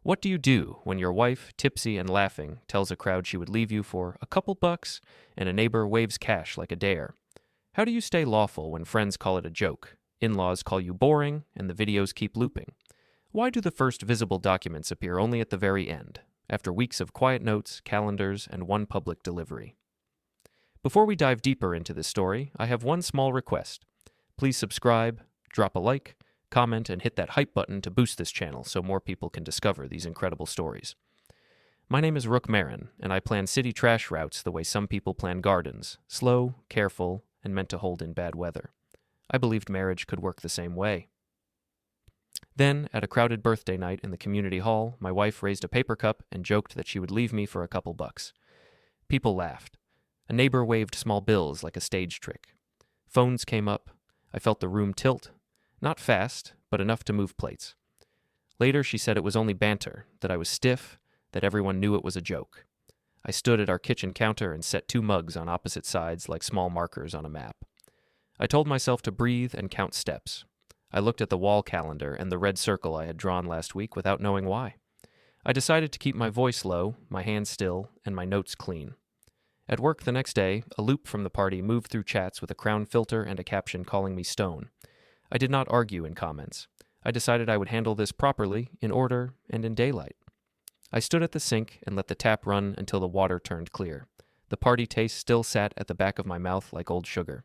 What do you do when your wife, tipsy and laughing, tells a crowd she would leave you for a couple bucks and a neighbor waves cash like a dare? How do you stay lawful when friends call it a joke, in-laws call you boring, and the videos keep looping? Why do the first visible documents appear only at the very end, after weeks of quiet notes, calendars, and one public delivery? Before we dive deeper into this story, I have one small request. Please subscribe, drop a like, comment, and hit that hype button to boost this channel so more people can discover these incredible stories. My name is Rooke Merrin, and I plan city trash routes the way some people plan gardens, slow, careful, and meant to hold in bad weather. I believed marriage could work the same way. Then, at a crowded birthday night in the community hall, my wife raised a paper cup and joked that she would leave me for a couple bucks. People laughed. A neighbor waved small bills like a stage trick. Phones came up. I felt the room tilt. Not fast, but enough to move plates. Later, she said it was only banter, that I was stiff, that everyone knew it was a joke. I stood at our kitchen counter and set 2 mugs on opposite sides like small markers on a map. I told myself to breathe and count steps. I looked at the wall calendar and the red circle I had drawn last week without knowing why. I decided to keep my voice low, my hands still, and my notes clean. At work the next day, a loop from the party moved through chats with a crown filter and a caption calling me stone. I did not argue in comments. I decided I would handle this properly, in order, and in daylight. I stood at the sink and let the tap run until the water turned clear. The party taste still sat at the back of my mouth like old sugar.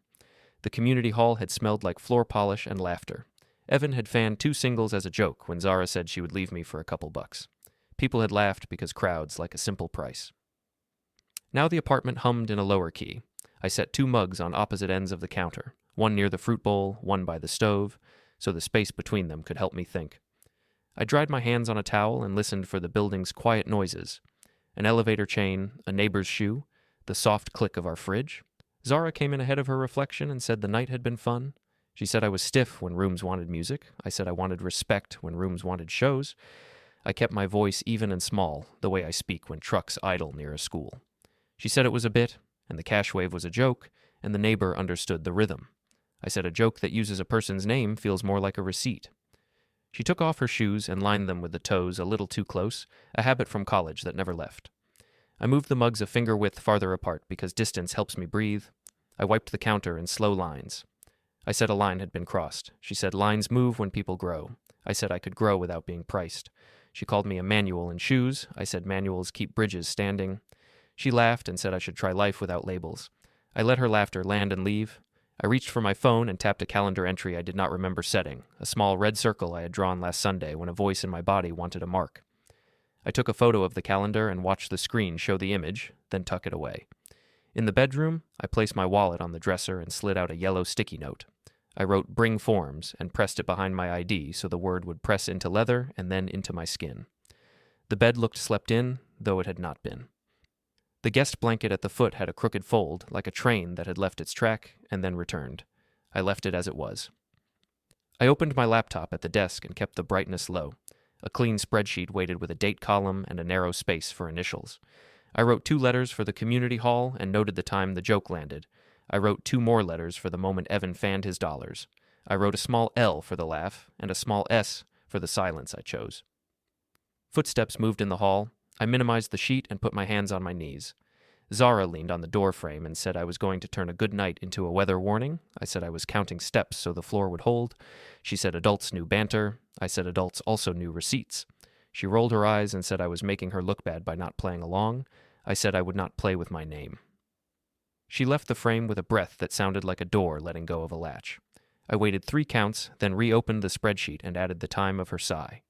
The community hall had smelled like floor polish and laughter. Evan had fanned 2 singles as a joke when Zara said she would leave me for a couple bucks. People had laughed because crowds like a simple price. Now the apartment hummed in a lower key. I set 2 mugs on opposite ends of the counter, one near the fruit bowl, one by the stove, so the space between them could help me think. I dried my hands on a towel and listened for the building's quiet noises. An elevator chain, a neighbor's shoe, the soft click of our fridge. Zara came in ahead of her reflection and said the night had been fun. She said I was stiff when rooms wanted music. I said I wanted respect when rooms wanted shows. I kept my voice even and small, the way I speak when trucks idle near a school. She said it was a bit, and the cash wave was a joke, and the neighbor understood the rhythm. I said a joke that uses a person's name feels more like a receipt. She took off her shoes and lined them with the toes a little too close, a habit from college that never left. I moved the mugs a finger width farther apart because distance helps me breathe. I wiped the counter in slow lines. I said a line had been crossed. She said lines move when people grow. I said I could grow without being priced. She called me a manual in shoes. I said manuals keep bridges standing. She laughed and said I should try life without labels. I let her laughter land and leave. I reached for my phone and tapped a calendar entry I did not remember setting, a small red circle I had drawn last Sunday when a voice in my body wanted a mark. I took a photo of the calendar and watched the screen show the image, then tuck it away. In the bedroom, I placed my wallet on the dresser and slid out a yellow sticky note. I wrote "Bring forms" and pressed it behind my ID so the word would press into leather and then into my skin. The bed looked slept in, though it had not been. The guest blanket at the foot had a crooked fold, like a train that had left its track and then returned. I left it as it was. I opened my laptop at the desk and kept the brightness low. A clean spreadsheet waited with a date column and a narrow space for initials. I wrote 2 letters for the community hall and noted the time the joke landed. I wrote 2 more letters for the moment Evan fanned his dollars. I wrote a small L for the laugh and a small S for the silence I chose. Footsteps moved in the hall. I minimized the sheet and put my hands on my knees. Zara leaned on the doorframe and said I was going to turn a good night into a weather warning. I said I was counting steps so the floor would hold. She said adults knew banter. I said adults also knew receipts. She rolled her eyes and said I was making her look bad by not playing along. I said I would not play with my name. She left the frame with a breath that sounded like a door letting go of a latch. I waited 3 counts, then reopened the spreadsheet and added the time of her sigh.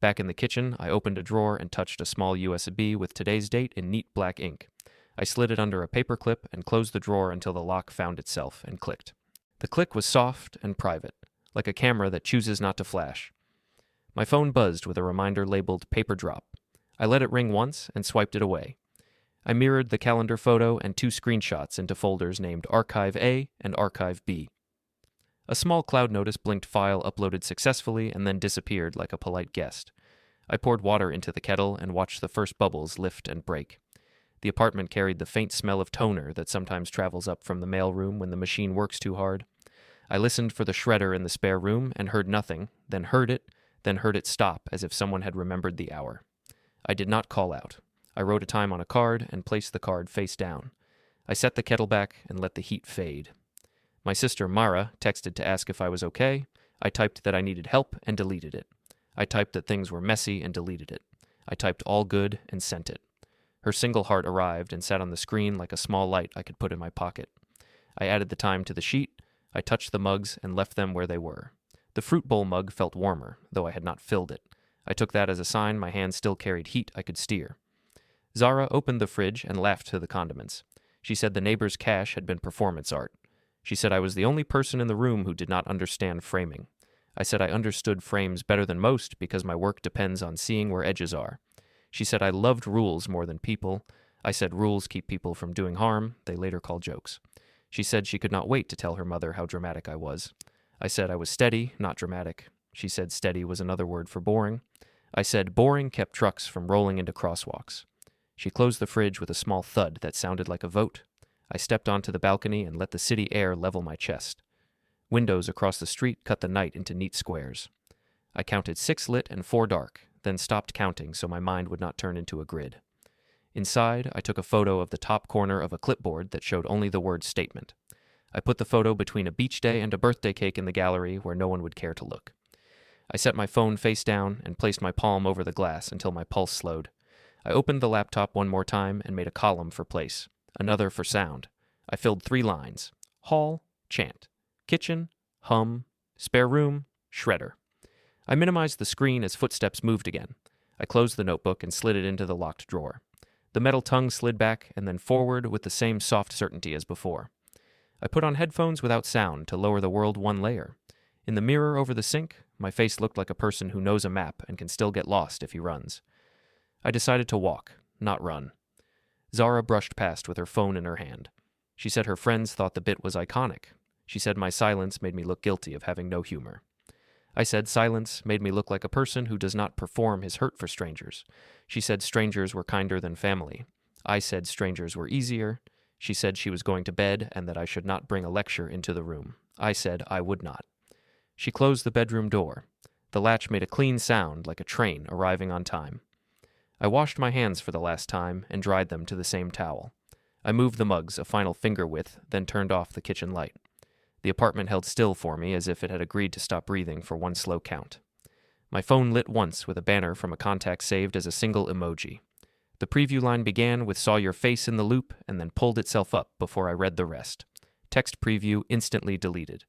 Back in the kitchen, I opened a drawer and touched a small USB with today's date in neat black ink. I slid it under a paper clip and closed the drawer until the lock found itself and clicked. The click was soft and private, like a camera that chooses not to flash. My phone buzzed with a reminder labeled paper drop. I let it ring once and swiped it away. I mirrored the calendar photo and 2 screenshots into folders named Archive A and Archive B. A small cloud notice blinked file uploaded successfully and then disappeared like a polite guest. I poured water into the kettle and watched the first bubbles lift and break. The apartment carried the faint smell of toner that sometimes travels up from the mailroom when the machine works too hard. I listened for the shredder in the spare room and heard nothing, then heard it, then heard it stop as if someone had remembered the hour. I did not call out. I wrote a time on a card and placed the card face down. I set the kettle back and let the heat fade. My sister Mara texted to ask if I was okay. I typed that I needed help and deleted it. I typed that things were messy and deleted it. I typed all good and sent it. Her single heart arrived and sat on the screen like a small light I could put in my pocket. I added the time to the sheet. I touched the mugs and left them where they were. The fruit bowl mug felt warmer, though I had not filled it. I took that as a sign my hand still carried heat I could steer. Zara opened the fridge and laughed to the condiments. She said the neighbor's cash had been performance art. She said I was the only person in the room who did not understand framing. I said I understood frames better than most because my work depends on seeing where edges are. She said I loved rules more than people. I said rules keep people from doing harm, they later call jokes. She said she could not wait to tell her mother how dramatic I was. I said I was steady, not dramatic. She said steady was another word for boring. I said boring kept trucks from rolling into crosswalks. She closed the fridge with a small thud that sounded like a vote. I stepped onto the balcony and let the city air level my chest. Windows across the street cut the night into neat squares. I counted 6 lit and 4 dark, then stopped counting so my mind would not turn into a grid. Inside, I took a photo of the top corner of a clipboard that showed only the word statement. I put the photo between a beach day and a birthday cake in the gallery where no one would care to look. I set my phone face down and placed my palm over the glass until my pulse slowed. I opened the laptop one more time and made a column for place, another for sound. I filled 3 lines: hall, chant, kitchen, hum, spare room, shredder. I minimized the screen as footsteps moved again. I closed the notebook and slid it into the locked drawer. The metal tongue slid back and then forward with the same soft certainty as before. I put on headphones without sound to lower the world 1 layer. In the mirror over the sink, my face looked like a person who knows a map and can still get lost if he runs. I decided to walk, not run. Zara brushed past with her phone in her hand. She said her friends thought the bit was iconic. She said my silence made me look guilty of having no humor. I said silence made me look like a person who does not perform his hurt for strangers. She said strangers were kinder than family. I said strangers were easier. She said she was going to bed and that I should not bring a lecture into the room. I said I would not. She closed the bedroom door. The latch made a clean sound like a train arriving on time. I washed my hands for the last time and dried them to the same towel. I moved the mugs a final finger width, then turned off the kitchen light. The apartment held still for me as if it had agreed to stop breathing for 1 slow count. My phone lit once with a banner from a contact saved as a single emoji. The preview line began with "saw your face in the loop" and then pulled itself up before I read the rest. Text preview instantly deleted.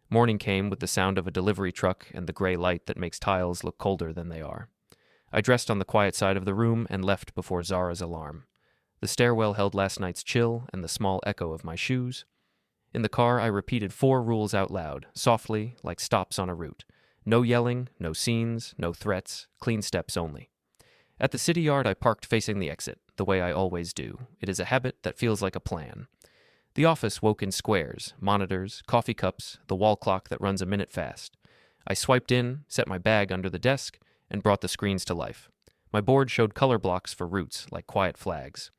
Morning came with the sound of a delivery truck and the gray light that makes tiles look colder than they are. I dressed on the quiet side of the room and left before Zara's alarm. The stairwell held last night's chill and the small echo of my shoes. In the car, I repeated 4 rules out loud, softly, like stops on a route. No yelling, no scenes, no threats, clean steps only. At the city yard, I parked facing the exit, the way I always do. It is a habit that feels like a plan. The office woke in squares, monitors, coffee cups, the wall clock that runs a minute fast. I swiped in, set my bag under the desk, and brought the screens to life. My board showed color blocks for routes, like quiet flags.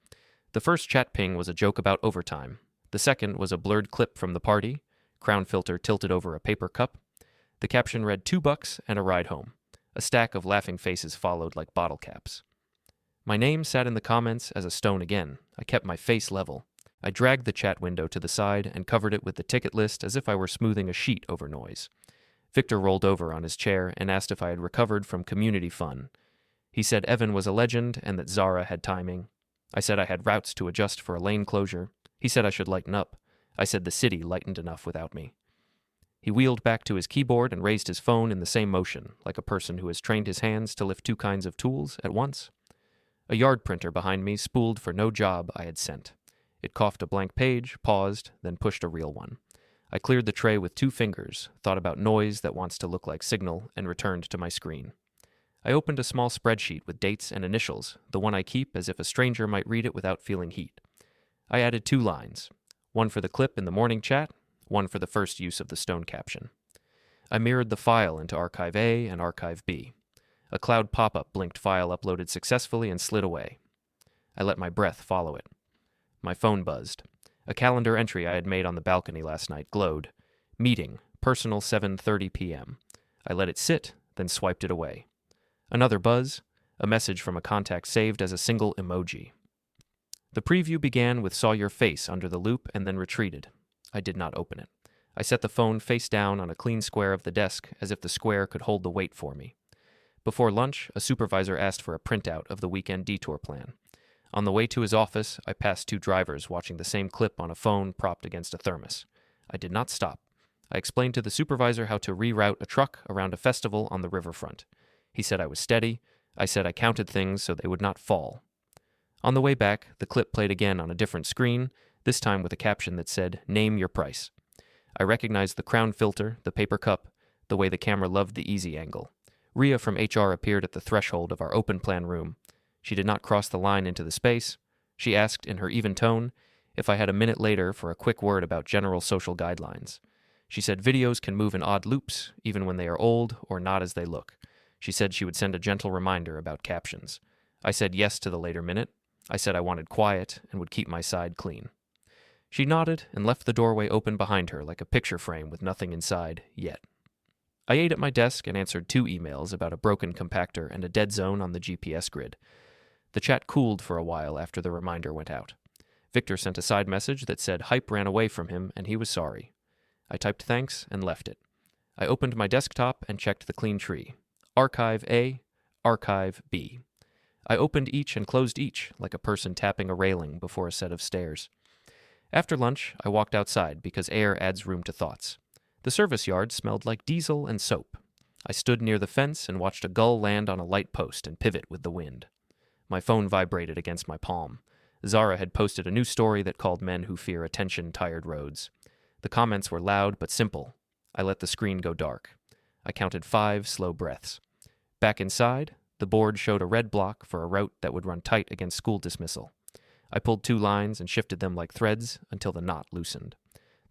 The first chat ping was a joke about overtime. The second was a blurred clip from the party, crown filter tilted over a paper cup. The caption read $2 and a ride home. A stack of laughing faces followed like bottle caps. My name sat in the comments as a stone again. I kept my face level. I dragged the chat window to the side and covered it with the ticket list as if I were smoothing a sheet over noise. Victor rolled over on his chair and asked if I had recovered from community fun. He said Evan was a legend and that Zara had timing. I said I had routes to adjust for a lane closure. He said I should lighten up. I said the city lightened enough without me. He wheeled back to his keyboard and raised his phone in the same motion, like a person who has trained his hands to lift 2 kinds of tools at once. A yard printer behind me spooled for no job I had sent. It coughed a blank page, paused, then pushed a real one. I cleared the tray with 2 fingers, thought about noise that wants to look like signal, and returned to my screen. I opened a small spreadsheet with dates and initials, the one I keep as if a stranger might read it without feeling heat. I added 2 lines, one for the clip in the morning chat, one for the first use of the stone caption. I mirrored the file into Archive A and Archive B. A cloud pop-up blinked file uploaded successfully and slid away. I let my breath follow it. My phone buzzed. A calendar entry I had made on the balcony last night glowed. Meeting, personal 7:30 p.m. I let it sit, then swiped it away. Another buzz, a message from a contact saved as a single emoji. The preview began with "saw your face" under the loop and then retreated. I did not open it. I set the phone face down on a clean square of the desk as if the square could hold the weight for me. Before lunch, a supervisor asked for a printout of the weekend detour plan. On the way to his office, I passed 2 drivers watching the same clip on a phone propped against a thermos. I did not stop. I explained to the supervisor how to reroute a truck around a festival on the riverfront. He said I was steady. I said I counted things so they would not fall. On the way back, the clip played again on a different screen, this time with a caption that said, "Name your price." I recognized the crown filter, the paper cup, the way the camera loved the easy angle. Rhea from HR appeared at the threshold of our open plan room. She did not cross the line into the space. She asked, in her even tone, if I had a minute later for a quick word about general social guidelines. She said videos can move in odd loops, even when they are old or not as they look. She said she would send a gentle reminder about captions. I said yes to the later minute. I said I wanted quiet and would keep my side clean. She nodded and left the doorway open behind her like a picture frame with nothing inside yet. I ate at my desk and answered 2 emails about a broken compactor and a dead zone on the GPS grid. The chat cooled for a while after the reminder went out. Victor sent a side message that said hype ran away from him and he was sorry. I typed thanks and left it. I opened my desktop and checked the clean tree. Archive A, Archive B. I opened each and closed each, like a person tapping a railing before a set of stairs. After lunch, I walked outside because air adds room to thoughts. The service yard smelled like diesel and soap. I stood near the fence and watched a gull land on a light post and pivot with the wind. My phone vibrated against my palm. Zara had posted a new story that called men who fear attention tired roads. The comments were loud but simple. I let the screen go dark. I counted 5 slow breaths. Back inside, the board showed a red block for a route that would run tight against school dismissal. I pulled 2 lines and shifted them like threads until the knot loosened.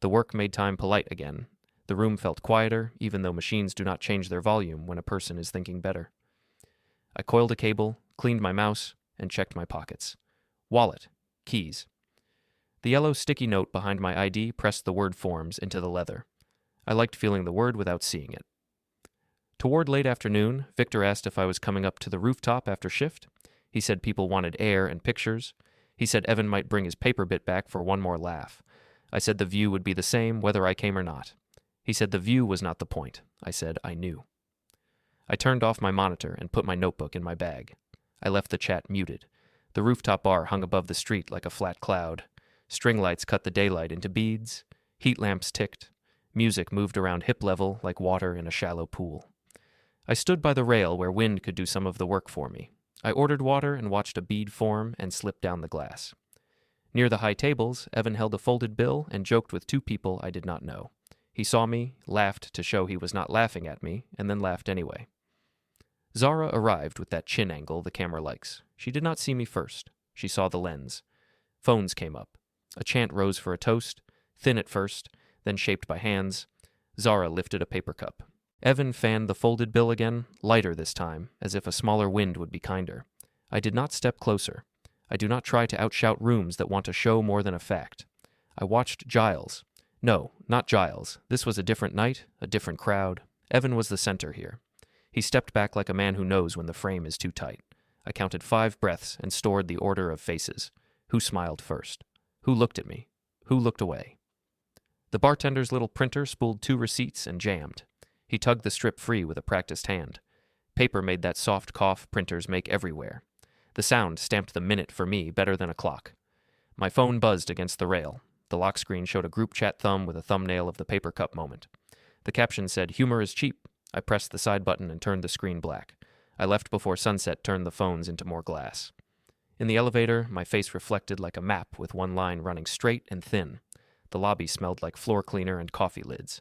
The work made time polite again. The room felt quieter, even though machines do not change their volume when a person is thinking better. I coiled a cable, cleaned my mouse, and checked my pockets. Wallet. Keys. The yellow sticky note behind my ID pressed the word forms into the leather. I liked feeling the word without seeing it. Toward late afternoon, Victor asked if I was coming up to the rooftop after shift. He said people wanted air and pictures. He said Evan might bring his paper bit back for one more laugh. I said the view would be the same whether I came or not. He said the view was not the point. I said I knew. I turned off my monitor and put my notebook in my bag. I left the chat muted. The rooftop bar hung above the street like a flat cloud. String lights cut the daylight into beads. Heat lamps ticked. Music moved around hip level like water in a shallow pool. I stood by the rail where wind could do some of the work for me. I ordered water and watched a bead form and slip down the glass. Near the high tables, Evan held a folded bill and joked with 2 people I did not know. He saw me, laughed to show he was not laughing at me, and then laughed anyway. Zara arrived with that chin angle the camera likes. She did not see me first. She saw the lens. Phones came up. A chant rose for a toast, thin at first, then shaped by hands. Zara lifted a paper cup. Evan fanned the folded bill again, lighter this time, as if a smaller wind would be kinder. I did not step closer. I do not try to outshout rooms that want a show more than a fact. I watched Giles. No, not Giles. This was a different night, a different crowd. Evan was the center here. He stepped back like a man who knows when the frame is too tight. I counted 5 breaths and stored the order of faces. Who smiled first? Who looked at me? Who looked away? The bartender's little printer spooled 2 receipts and jammed. He tugged the strip free with a practiced hand. Paper made that soft cough printers make everywhere. The sound stamped the minute for me better than a clock. My phone buzzed against the rail. The lock screen showed a group chat thumb with a thumbnail of the paper cup moment. The caption said, "Humor is cheap." I pressed the side button and turned the screen black. I left before sunset turned the phones into more glass. In the elevator, my face reflected like a map with one line running straight and thin. The lobby smelled like floor cleaner and coffee lids.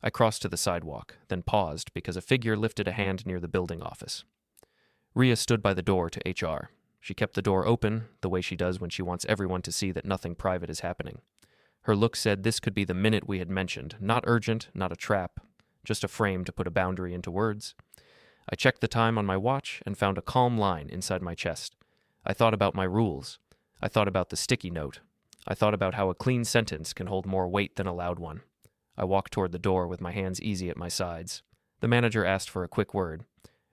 I crossed to the sidewalk, then paused because a figure lifted a hand near the building office. Rhea stood by the door to HR. She kept the door open, the way she does when she wants everyone to see that nothing private is happening. Her look said this could be the minute we had mentioned, not urgent, not a trap, just a frame to put a boundary into words. I checked the time on my watch and found a calm line inside my chest. I thought about my rules. I thought about the sticky note. I thought about how a clean sentence can hold more weight than a loud one. I walked toward the door with my hands easy at my sides. The manager asked for a quick word.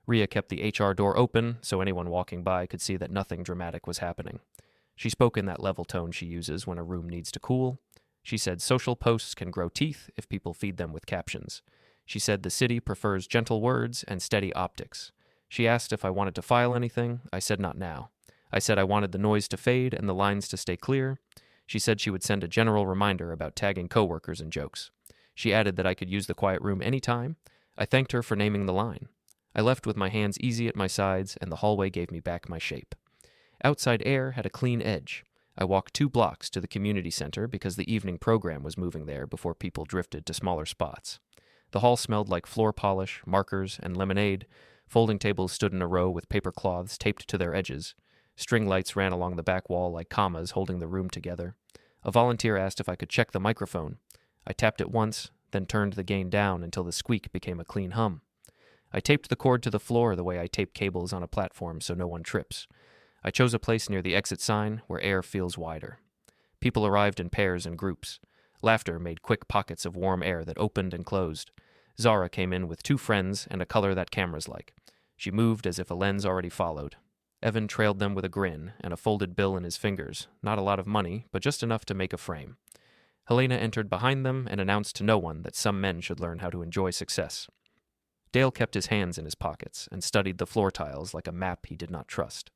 Rhea kept the HR door open so anyone walking by could see that nothing dramatic was happening. She spoke in that level tone she uses when a room needs to cool. She said social posts can grow teeth if people feed them with captions. She said the city prefers gentle words and steady optics. She asked if I wanted to file anything. I said not now. I said I wanted the noise to fade and the lines to stay clear. She said she would send a general reminder about tagging coworkers in jokes. She added that I could use the quiet room anytime. I thanked her for naming the line. I left with my hands easy at my sides, and the hallway gave me back my shape. Outside air had a clean edge. I walked 2 blocks to the community center because the evening program was moving there before people drifted to smaller spots. The hall smelled like floor polish, markers, and lemonade. Folding tables stood in a row with paper cloths taped to their edges. String lights ran along the back wall like commas holding the room together. A volunteer asked if I could check the microphone. I tapped it once, then turned the gain down until the squeak became a clean hum. I taped the cord to the floor the way I tape cables on a platform so no one trips. I chose a place near the exit sign where air feels wider. People arrived in pairs and groups. Laughter made quick pockets of warm air that opened and closed. Zara came in with 2 friends and a color that cameras like. She moved as if a lens already followed. Evan trailed them with a grin and a folded bill in his fingers. Not a lot of money, but just enough to make a frame. Helena entered behind them and announced to no one that some men should learn how to enjoy success. Dale kept his hands in his pockets and studied the floor tiles like a map he did not trust.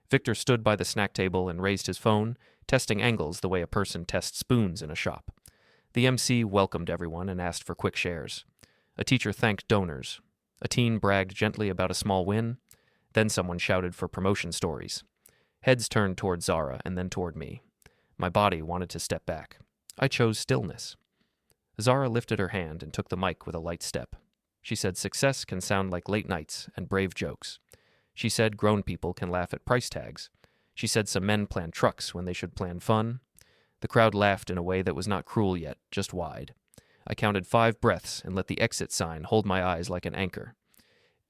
Victor stood by the snack table and raised his phone, testing angles the way a person tests spoons in a shop. The MC welcomed everyone and asked for quick shares. A teacher thanked donors. A teen bragged gently about a small win. Then someone shouted for promotion stories. Heads turned toward Zara and then toward me. My body wanted to step back. I chose stillness. Zara lifted her hand and took the mic with a light step. She said success can sound like late nights and brave jokes. She said grown people can laugh at price tags. She said some men plan trucks when they should plan fun. The crowd laughed in a way that was not cruel yet, just wide. I counted 5 breaths and let the exit sign hold my eyes like an anchor.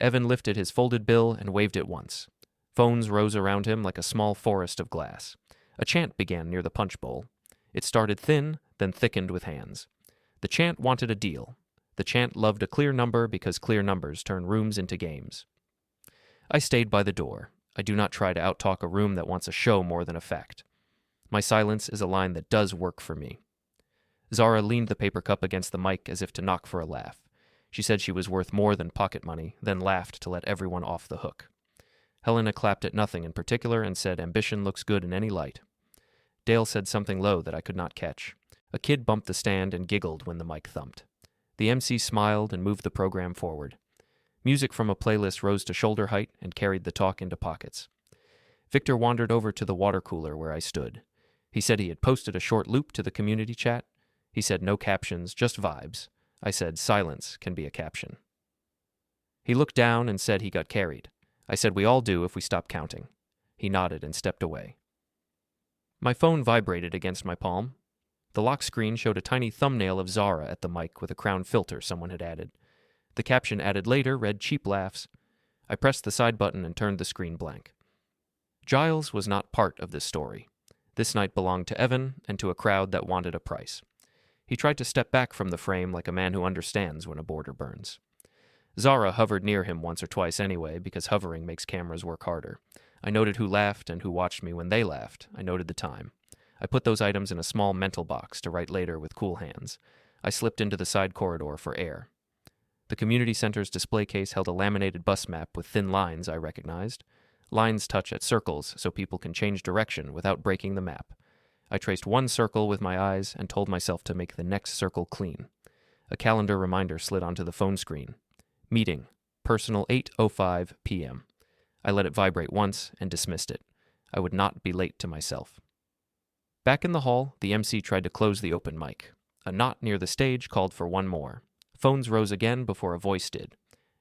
Evan lifted his folded bill and waved it once. Phones rose around him like a small forest of glass. A chant began near the punch bowl. It started thin, then thickened with hands. The chant wanted a deal. The chant loved a clear number because clear numbers turn rooms into games. I stayed by the door. I do not try to outtalk a room that wants a show more than a fact. My silence is a line that does work for me. Zara leaned the paper cup against the mic as if to knock for a laugh. She said she was worth more than pocket money, then laughed to let everyone off the hook. Helena clapped at nothing in particular and said ambition looks good in any light. Dale said something low that I could not catch. A kid bumped the stand and giggled when the mic thumped. The MC smiled and moved the program forward. Music from a playlist rose to shoulder height and carried the talk into pockets. Victor wandered over to the water cooler where I stood. He said he had posted a short loop to the community chat. He said no captions, just vibes. I said silence can be a caption. He looked down and said he got carried. I said we all do if we stop counting. He nodded and stepped away. My phone vibrated against my palm. The lock screen showed a tiny thumbnail of Zara at the mic with a crown filter someone had added. The caption added later read cheap laughs. I pressed the side button and turned the screen blank. Giles was not part of this story. This night belonged to Evan and to a crowd that wanted a price. He tried to step back from the frame like a man who understands when a border burns. Zara hovered near him once or twice anyway because hovering makes cameras work harder. I noted who laughed and who watched me when they laughed. I noted the time. I put those items in a small mental box to write later with cool hands. I slipped into the side corridor for air. The community center's display case held a laminated bus map with thin lines I recognized. Lines touch at circles so people can change direction without breaking the map. I traced one circle with my eyes and told myself to make the next circle clean. A calendar reminder slid onto the phone screen. Meeting. Personal 8:05 p.m. I let it vibrate once and dismissed it. I would not be late to myself. Back in the hall, the MC tried to close the open mic. A knot near the stage called for one more. Phones rose again before a voice did.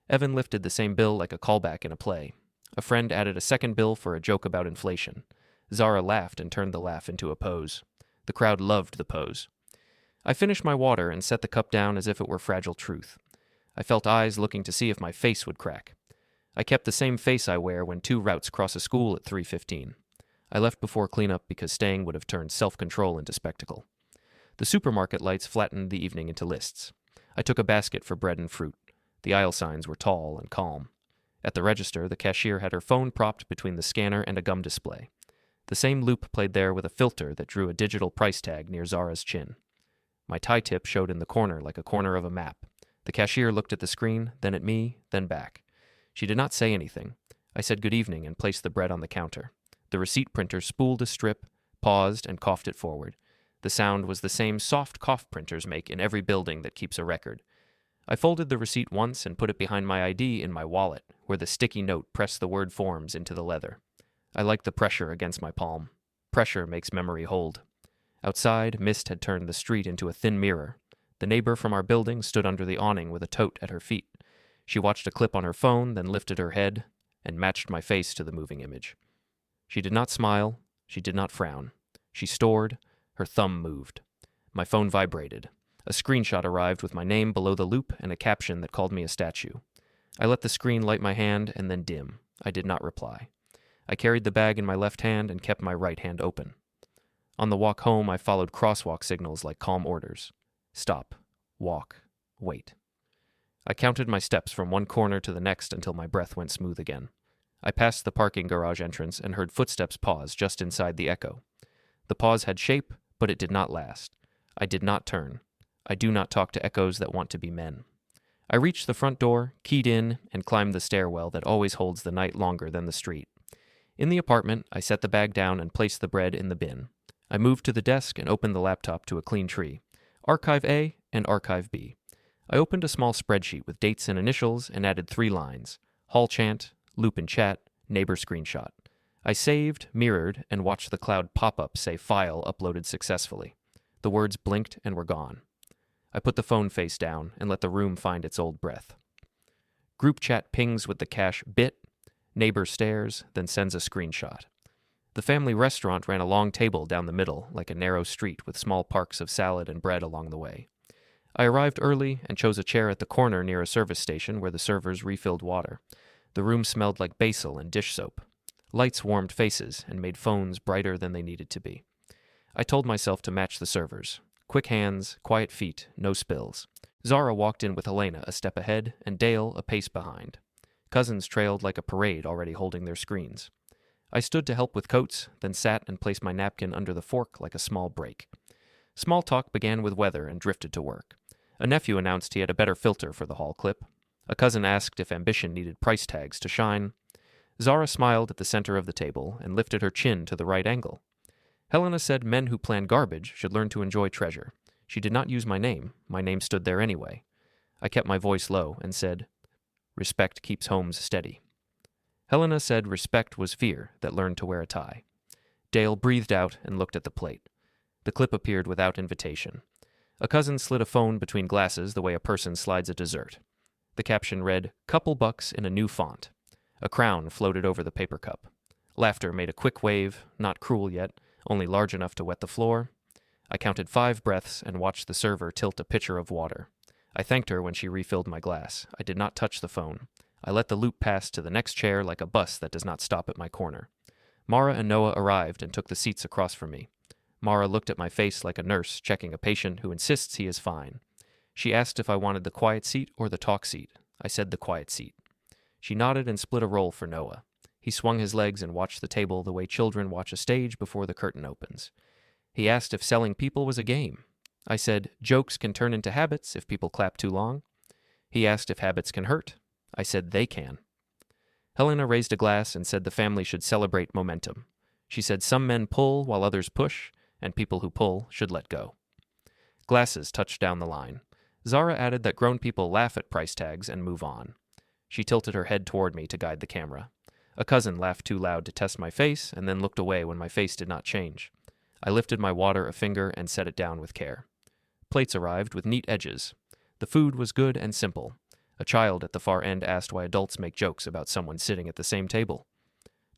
Evan lifted the same bill like a callback in a play. A friend added a second bill for a joke about inflation. Zara laughed and turned the laugh into a pose. The crowd loved the pose. I finished my water and set the cup down as if it were fragile truth. I felt eyes looking to see if my face would crack. I kept the same face I wear when 2 routes cross a school at 3:15. I left before cleanup because staying would have turned self-control into spectacle. The supermarket lights flattened the evening into lists. I took a basket for bread and fruit. The aisle signs were tall and calm. At the register, the cashier had her phone propped between the scanner and a gum display. The same loop played there with a filter that drew a digital price tag near Zara's chin. My tie tip showed in the corner like a corner of a map. The cashier looked at the screen, then at me, then back. She did not say anything. I said good evening and placed the bread on the counter. The receipt printer spooled a strip, paused, and coughed it forward. The sound was the same soft cough printers make in every building that keeps a record. I folded the receipt once and put it behind my ID in my wallet, where the sticky note pressed the word forms into the leather. I liked the pressure against my palm. Pressure makes memory hold. Outside, mist had turned the street into a thin mirror. The neighbor from our building stood under the awning with a tote at her feet. She watched a clip on her phone, then lifted her head and matched my face to the moving image. She did not smile. She did not frown. She stored. Her thumb moved. My phone vibrated. A screenshot arrived with my name below the loop and a caption that called me a statue. I let the screen light my hand and then dim. I did not reply. I carried the bag in my left hand and kept my right hand open. On the walk home, I followed crosswalk signals like calm orders. Stop. Walk. Wait. I counted my steps from one corner to the next until my breath went smooth again. I passed the parking garage entrance and heard footsteps pause just inside the echo. The pause had shape, but it did not last. I did not turn. I do not talk to echoes that want to be men. I reached the front door, keyed in, and climbed the stairwell that always holds the night longer than the street. In the apartment, I set the bag down and placed the bread in the bin. I moved to the desk and opened the laptop to a clean tree. Archive A and Archive B. I opened a small spreadsheet with dates and initials and added 3 lines. Hall chant, loop in chat, neighbor screenshot. I saved, mirrored, and watched the cloud pop up say file uploaded successfully. The words blinked and were gone. I put the phone face down and let the room find its old breath. Group chat pings with the cache bit, neighbor stares, then sends a screenshot. The family restaurant ran a long table down the middle, like a narrow street with small parks of salad and bread along the way. I arrived early and chose a chair at the corner near a service station where the servers refilled water. The room smelled like basil and dish soap. Lights warmed faces and made phones brighter than they needed to be. I told myself to match the servers. Quick hands, quiet feet, no spills. Zara walked in with Helena a step ahead and Dale a pace behind. Cousins trailed like a parade already holding their screens. I stood to help with coats, then sat and placed my napkin under the fork like a small break. Small talk began with weather and drifted to work. A nephew announced he had a better filter for the hall clip. A cousin asked if ambition needed price tags to shine. Zara smiled at the center of the table and lifted her chin to the right angle. Helena said men who plan garbage should learn to enjoy treasure. She did not use my name. My name stood there anyway. I kept my voice low and said, "Respect keeps homes steady." Helena said respect was fear that learned to wear a tie. Dale breathed out and looked at the plate. The clip appeared without invitation. A cousin slid a phone between glasses the way a person slides a dessert. The caption read, "Couple bucks in a new font." A crown floated over the paper cup. Laughter made a quick wave, not cruel yet, only large enough to wet the floor. I counted 5 breaths and watched the server tilt a pitcher of water. I thanked her when she refilled my glass. I did not touch the phone. I let the loop pass to the next chair like a bus that does not stop at my corner. Mara and Noah arrived and took the seats across from me. Mara looked at my face like a nurse checking a patient who insists he is fine. She asked if I wanted the quiet seat or the talk seat. I said the quiet seat. She nodded and split a roll for Noah. He swung his legs and watched the table the way children watch a stage before the curtain opens. He asked if selling people was a game. I said, jokes can turn into habits if people clap too long. He asked if habits can hurt. I said they can. Helena raised a glass and said the family should celebrate momentum. She said some men pull while others push, and people who pull should let go. Glasses touched down the line. Zara added that grown people laugh at price tags and move on. She tilted her head toward me to guide the camera. A cousin laughed too loud to test my face and then looked away when my face did not change. I lifted my water a finger and set it down with care. Plates arrived with neat edges. The food was good and simple. A child at the far end asked why adults make jokes about someone sitting at the same table.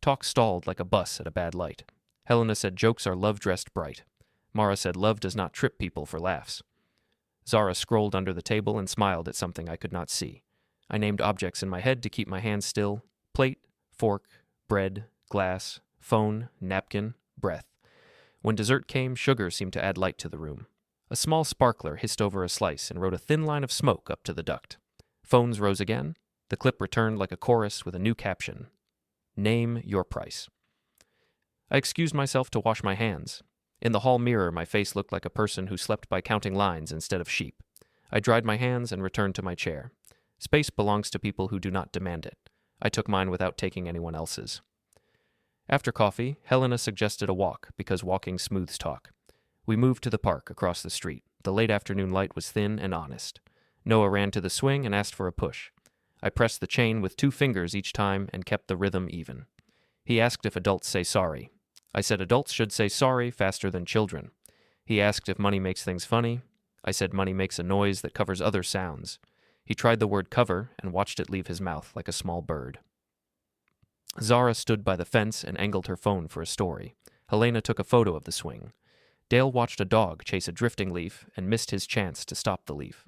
Talk stalled like a bus at a bad light. Helena said jokes are love dressed bright. Mara said love does not trip people for laughs. Zara scrolled under the table and smiled at something I could not see. I named objects in my head to keep my hands still. Plate, fork, bread, glass, phone, napkin, breath. When dessert came, sugar seemed to add light to the room. A small sparkler hissed over a slice and rode a thin line of smoke up to the duct. Phones rose again. The clip returned like a chorus with a new caption. Name your price. I excused myself to wash my hands. In the hall mirror, my face looked like a person who slept by counting lines instead of sheep. I dried my hands and returned to my chair. Space belongs to people who do not demand it. I took mine without taking anyone else's. After coffee, Helena suggested a walk because walking smooths talk. We moved to the park across the street. The late afternoon light was thin and honest. Noah ran to the swing and asked for a push. I pressed the chain with 2 fingers each time and kept the rhythm even. He asked if adults say sorry. I said adults should say sorry faster than children. He asked if money makes things funny. I said money makes a noise that covers other sounds. He tried the word cover and watched it leave his mouth like a small bird. Zara stood by the fence and angled her phone for a story. Helena took a photo of the swing. Dale watched a dog chase a drifting leaf and missed his chance to stop the leaf.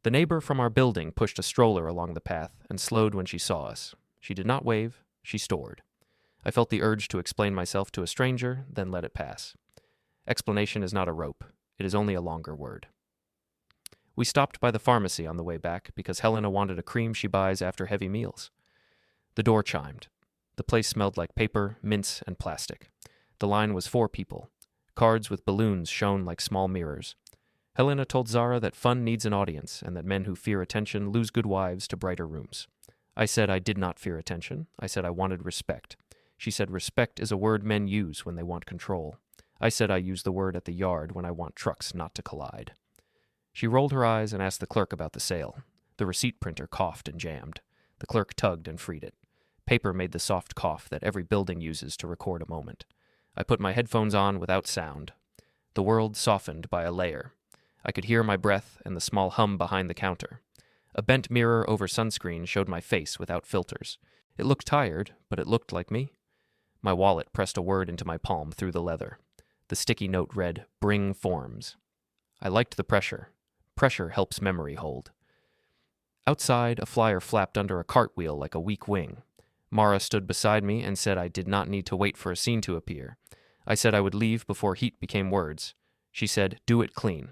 The neighbor from our building pushed a stroller along the path and slowed when she saw us. She did not wave, she stored. I felt the urge to explain myself to a stranger, then let it pass. Explanation is not a rope. It is only a longer word. We stopped by the pharmacy on the way back because Helena wanted a cream she buys after heavy meals. The door chimed. The place smelled like paper, mints, and plastic. The line was 4 people. Cards with balloons shone like small mirrors. Helena told Zara that fun needs an audience and that men who fear attention lose good wives to brighter rooms. I said I did not fear attention. I said I wanted respect. She said respect is a word men use when they want control. I said I use the word at the yard when I want trucks not to collide. She rolled her eyes and asked the clerk about the sale. The receipt printer coughed and jammed. The clerk tugged and freed it. Paper made the soft cough that every building uses to record a moment. I put my headphones on without sound. The world softened by a layer. I could hear my breath and the small hum behind the counter. A bent mirror over sunscreen showed my face without filters. It looked tired, but it looked like me. My wallet pressed a word into my palm through the leather. The sticky note read, "Bring forms." I liked the pressure. Pressure helps memory hold. Outside, a flyer flapped under a cartwheel like a weak wing. Mara stood beside me and said I did not need to wait for a scene to appear. I said I would leave before heat became words. She said, "Do it clean."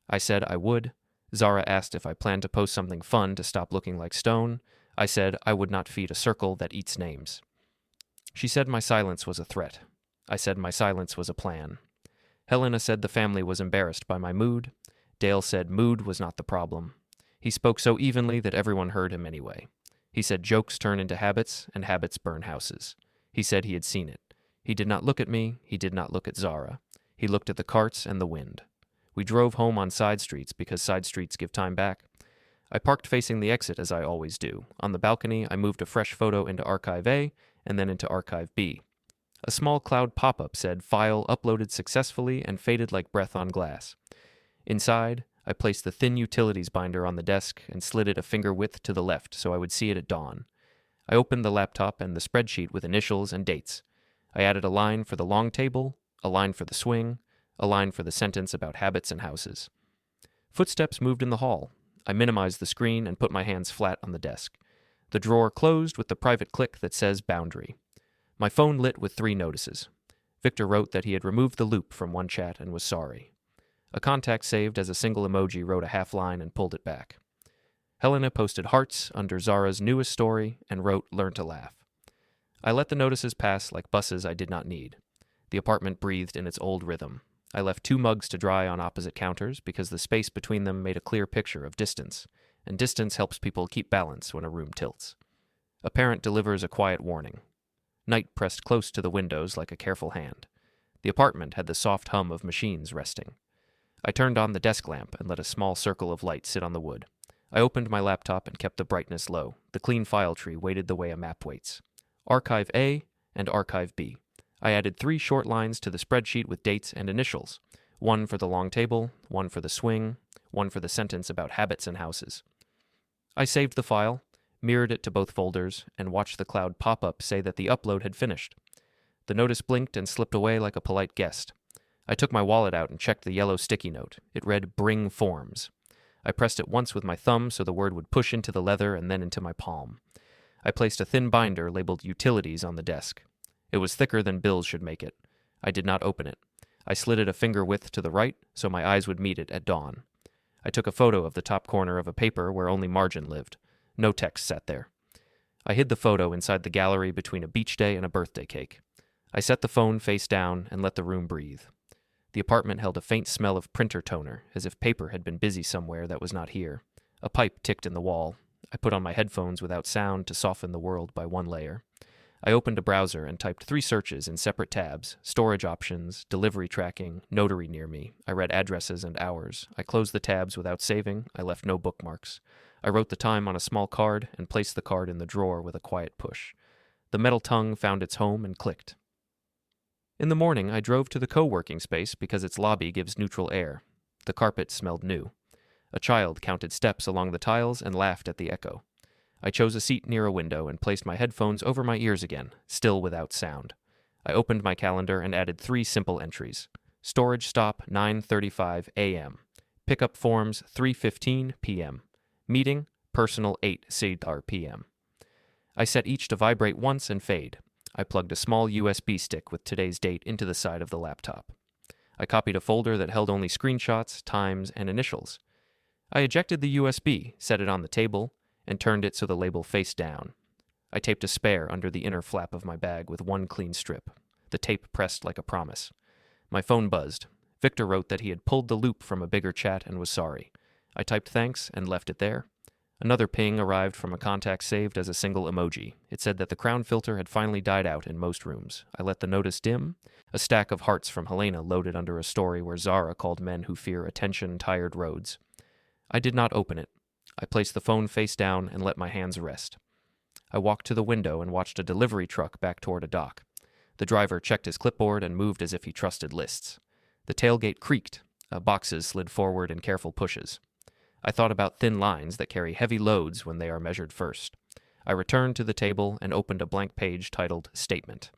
I said I would. Zara asked if I planned to post something fun to stop looking like stone. I said I would not feed a circle that eats names. She said my silence was a threat. I said my silence was a plan. Helena said the family was embarrassed by my mood. Dale said mood was not the problem. He spoke so evenly that everyone heard him anyway. He said jokes turn into habits, and habits burn houses. He said he had seen it. He did not look at me. He did not look at Zara. He looked at the carts and the wind. We drove home on side streets because side streets give time back. I parked facing the exit as I always do. On the balcony, I moved a fresh photo into Archive A and then into Archive B. A small cloud pop-up said file uploaded successfully and faded like breath on glass. Inside, I placed the thin utilities binder on the desk and slid it a finger width to the left so I would see it at dawn. I opened the laptop and the spreadsheet with initials and dates. I added a line for the long table, a line for the swing, a line for the sentence about habits and houses. Footsteps moved in the hall. I minimized the screen and put my hands flat on the desk. The drawer closed with the private click that says boundary. My phone lit with 3 notices. Victor wrote that he had removed the loop from one chat and was sorry. A contact saved as a single emoji wrote a half line and pulled it back. Helena posted hearts under Zara's newest story and wrote learn to laugh. I let the notices pass like buses I did not need. The apartment breathed in its old rhythm. I left 2 mugs to dry on opposite counters because the space between them made a clear picture of distance, and distance helps people keep balance when a room tilts. A parent delivers a quiet warning. Night pressed close to the windows like a careful hand. The apartment had the soft hum of machines resting. I turned on the desk lamp and let a small circle of light sit on the wood. I opened my laptop and kept the brightness low. The clean file tree weighted the way a map waits. Archive A and Archive B. I added 3 short lines to the spreadsheet with dates and initials. 1 for the long table, 1 for the swing, 1 for the sentence about habits and houses. I saved the file, mirrored it to both folders, and watched the cloud pop up say that the upload had finished. The notice blinked and slipped away like a polite guest. I took my wallet out and checked the yellow sticky note. It read, "Bring forms." I pressed it once with my thumb so the word would push into the leather and then into my palm. I placed a thin binder labeled Utilities on the desk. It was thicker than bills should make it. I did not open it. I slid it a finger width to the right so my eyes would meet it at dawn. I took a photo of the top corner of a paper where only margin lived. No text sat there. I hid the photo inside the gallery between a beach day and a birthday cake. I set the phone face down and let the room breathe. The apartment held a faint smell of printer toner, as if paper had been busy somewhere that was not here. A pipe ticked in the wall. I put on my headphones without sound to soften the world by one layer. I opened a browser and typed 3 searches in separate tabs: storage options, delivery tracking, notary near me. I read addresses and hours. I closed the tabs without saving. I left no bookmarks. I wrote the time on a small card and placed the card in the drawer with a quiet push. The metal tongue found its home and clicked. In the morning, I drove to the co-working space because its lobby gives neutral air. The carpet smelled new. A child counted steps along the tiles and laughed at the echo. I chose a seat near a window and placed my headphones over my ears again, still without sound. I opened my calendar and added 3 simple entries. Storage stop 9:35 a.m. Pickup forms 3:15 p.m. Meeting personal 8 p.m. I set each to vibrate once and fade. I plugged a small USB stick with today's date into the side of the laptop. I copied a folder that held only screenshots, times, and initials. I ejected the USB, set it on the table, and turned it so the label faced down. I taped a spare under the inner flap of my bag with one clean strip. The tape pressed like a promise. My phone buzzed. Victor wrote that he had pulled the loop from a bigger chat and was sorry. I typed thanks and left it there. Another ping arrived from a contact saved as a single emoji. It said that the crown filter had finally died out in most rooms. I let the notice dim. A stack of hearts from Helena loaded under a story where Zara called men who fear attention tired roads. I did not open it. I placed the phone face down and let my hands rest. I walked to the window and watched a delivery truck back toward a dock. The driver checked his clipboard and moved as if he trusted lists. The tailgate creaked. Boxes slid forward in careful pushes. I thought about thin lines that carry heavy loads when they are measured first. I returned to the table and opened a blank page titled Statement.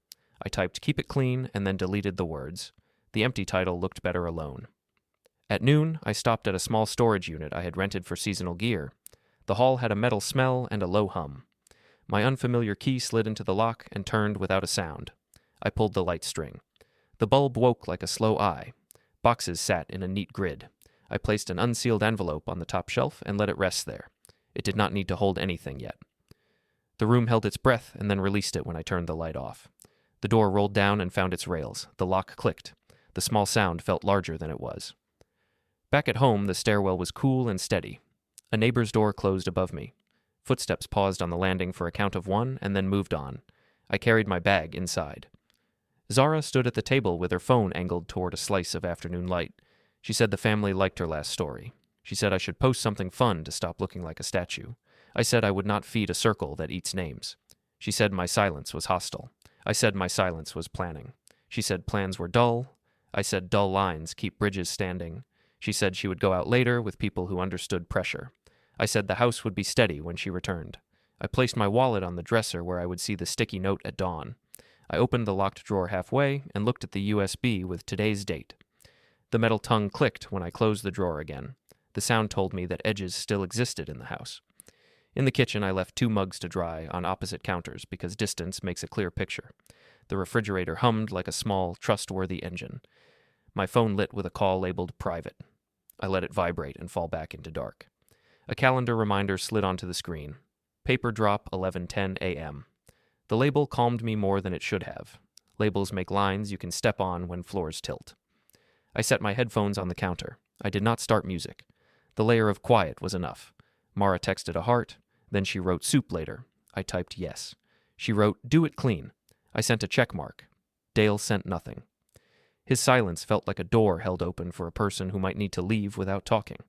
I typed "Keep it clean" and then deleted the words. The empty title looked better alone. At noon, I stopped at a small storage unit I had rented for seasonal gear. The hall had a metal smell and a low hum. My unfamiliar key slid into the lock and turned without a sound. I pulled the light string. The bulb woke like a slow eye. Boxes sat in a neat grid. I placed an unsealed envelope on the top shelf and let it rest there. It did not need to hold anything yet. The room held its breath and then released it when I turned the light off. The door rolled down and found its rails. The lock clicked. The small sound felt larger than it was. Back at home, the stairwell was cool and steady. A neighbor's door closed above me. Footsteps paused on the landing for a count of 1 and then moved on. I carried my bag inside. Zara stood at the table with her phone angled toward a slice of afternoon light. She said the family liked her last story. She said I should post something fun to stop looking like a statue. I said I would not feed a circle that eats names. She said my silence was hostile. I said my silence was planning. She said plans were dull. I said dull lines keep bridges standing. She said she would go out later with people who understood pressure. I said the house would be steady when she returned. I placed my wallet on the dresser where I would see the sticky note at dawn. I opened the locked drawer halfway and looked at the USB with today's date. The metal tongue clicked when I closed the drawer again. The sound told me that edges still existed in the house. In the kitchen, I left 2 mugs to dry on opposite counters because distance makes a clear picture. The refrigerator hummed like a small, trustworthy engine. My phone lit with a call labeled private. I let it vibrate and fall back into dark. A calendar reminder slid onto the screen. Paper drop 11:10 a.m. The label calmed me more than it should have. Labels make lines you can step on when floors tilt. I set my headphones on the counter. I did not start music. The layer of quiet was enough. Mara texted a heart. Then she wrote soup later. I typed yes. She wrote, "Do it clean." I sent a check mark. Dale sent nothing. His silence felt like a door held open for a person who might need to leave without talking.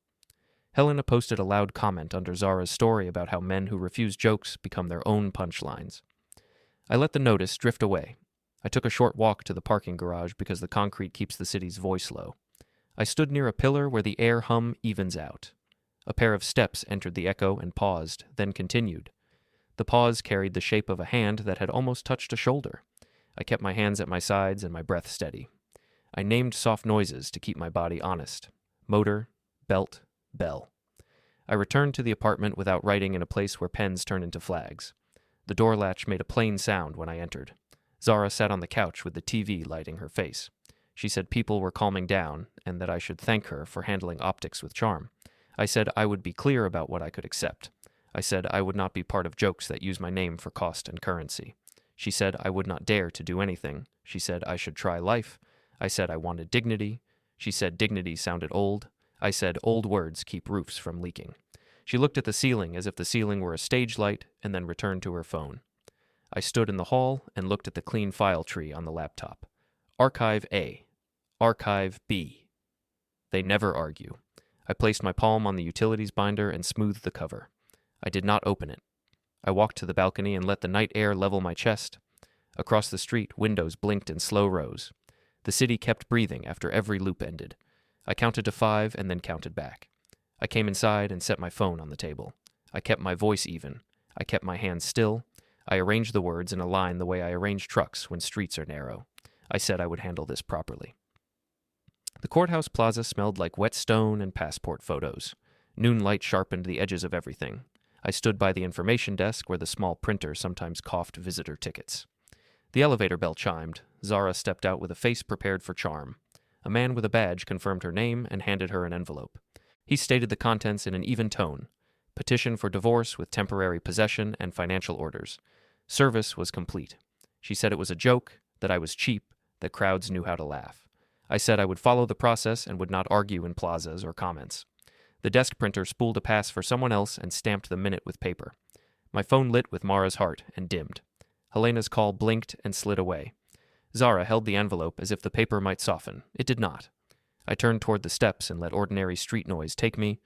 Helena posted a loud comment under Zara's story about how men who refuse jokes become their own punchlines. I let the notice drift away. I took a short walk to the parking garage because the concrete keeps the city's voice low. I stood near a pillar where the air hum evens out. A pair of steps entered the echo and paused, then continued. The pause carried the shape of a hand that had almost touched a shoulder. I kept my hands at my sides and my breath steady. I named soft noises to keep my body honest. Motor, belt, bell. I returned to the apartment without writing in a place where pens turn into flags. The door latch made a plain sound when I entered. Zara sat on the couch with the TV lighting her face. She said people were calming down and that I should thank her for handling optics with charm. I said I would be clear about what I could accept. I said I would not be part of jokes that use my name for cost and currency. She said I would not dare to do anything. She said I should try life. I said I wanted dignity. She said dignity sounded old. I said old words keep roofs from leaking. She looked at the ceiling as if the ceiling were a stage light and then returned to her phone. I stood in the hall and looked at the clean file tree on the laptop. Archive A. Archive B. They never argue. I placed my palm on the utilities binder and smoothed the cover. I did not open it. I walked to the balcony and let the night air level my chest. Across the street, windows blinked in slow rows. The city kept breathing after every loop ended. I counted to 5 and then counted back. I came inside and set my phone on the table. I kept my voice even. I kept my hands still. I arranged the words in a line the way I arrange trucks when streets are narrow. I said I would handle this properly. The courthouse plaza smelled like wet stone and passport photos. Noon light sharpened the edges of everything. I stood by the information desk where the small printer sometimes coughed visitor tickets. The elevator bell chimed. Zara stepped out with a face prepared for charm. A man with a badge confirmed her name and handed her an envelope. He stated the contents in an even tone. Petition for divorce with temporary possession and financial orders. Service was complete. She said it was a joke, that I was cheap, that crowds knew how to laugh. I said I would follow the process and would not argue in plazas or comments. The desk printer spooled a pass for someone else and stamped the minute with paper. My phone lit with Mara's heart and dimmed. Helena's call blinked and slid away. Zara held the envelope as if the paper might soften. It did not. I turned toward the steps and let ordinary street noise take me.